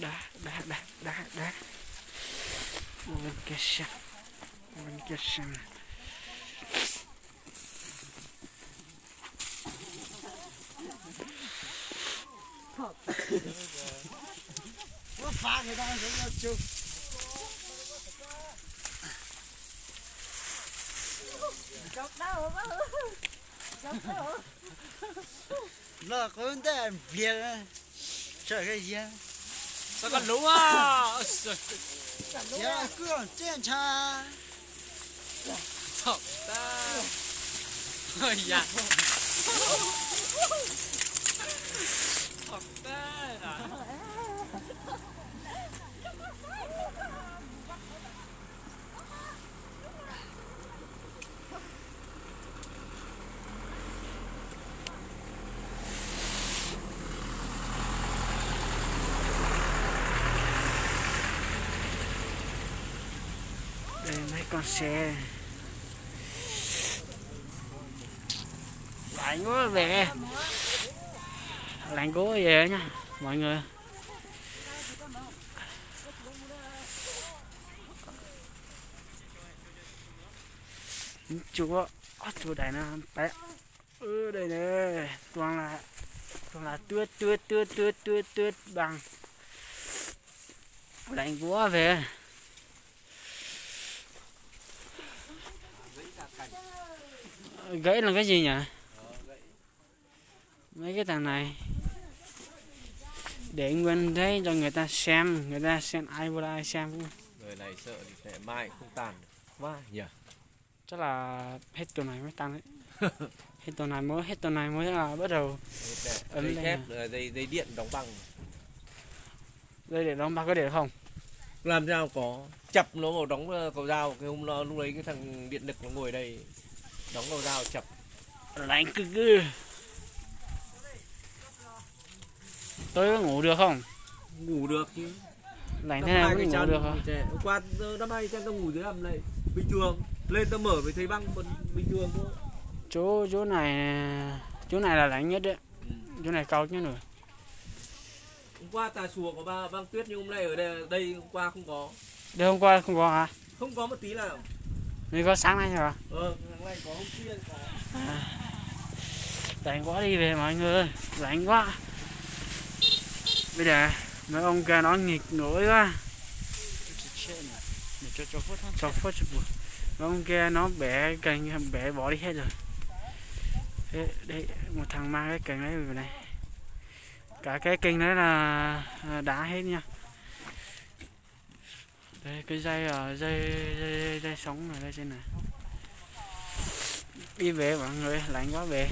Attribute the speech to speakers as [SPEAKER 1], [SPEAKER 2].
[SPEAKER 1] đá bên kia xem, bên kia xem.
[SPEAKER 2] Nó phá người ta sẽ chụp.
[SPEAKER 3] Chọc đâu mà chọc đâu.
[SPEAKER 2] Nó có vấn đề biệt trời cái gì
[SPEAKER 4] sao còn lú à
[SPEAKER 2] dạ cứ còn trên cha
[SPEAKER 4] chọc ta ơi dạ chọc ta
[SPEAKER 1] đây mấy con xe lạnh quá về, lạnh quá về nha mọi người. Chúa chúa đây nè bé đây nè toàn là tuyết bằng, lạnh quá về. Gãy là cái gì nhỉ? Mấy cái thằng này để nguyên đấy cho người ta xem ai vô ai xem.
[SPEAKER 4] người này sợ thì sẽ mai không tàn quá nhỉ.
[SPEAKER 1] Chắc là hết tuần này mới tăng đấy. hết tuần này mới là bắt đầu
[SPEAKER 4] dây thép dây điện đóng băng.
[SPEAKER 1] Đây để đóng băng có để không?
[SPEAKER 4] Làm sao có chập nó vào đóng cầu dao, cái hôm lúc đấy cái thằng điện lực nó ngồi đây đóng cầu dao chập.
[SPEAKER 1] Lạnh cực. Tôi có ngủ được không?
[SPEAKER 4] Ngủ được chứ.
[SPEAKER 1] Lạnh thế này mới ngủ được hả?
[SPEAKER 4] Hôm qua năm nay cho tao ngủ dưới hầm này bình thường, lên tao mở mới thấy băng còn bình thường thôi.
[SPEAKER 1] Chỗ này là lạnh nhất đấy. Chỗ này cao nhất rồi.
[SPEAKER 4] Hôm qua Tà Xùa có băng tuyết nhưng hôm nay ở đây hôm qua không có.
[SPEAKER 1] Đây hôm qua không có hả?
[SPEAKER 4] Không có một tí nào.
[SPEAKER 1] Mới có sáng nay hả?
[SPEAKER 4] Sáng nay có, hôm kia có.
[SPEAKER 1] Lạnh quá đi về mọi người, lạnh quá. Bây giờ mấy ông kia nó nghịch nổi quá. Cho phốt cho buồn. Mấy ông kia nó bẻ cành, bẻ bỏ đi hết rồi. Đây một thằng mang cái cành đấy về này. Cả cái cành đấy là đá hết nha. Đây cái dây sống ở đây trên này. Đi về mọi người, lạnh quá về.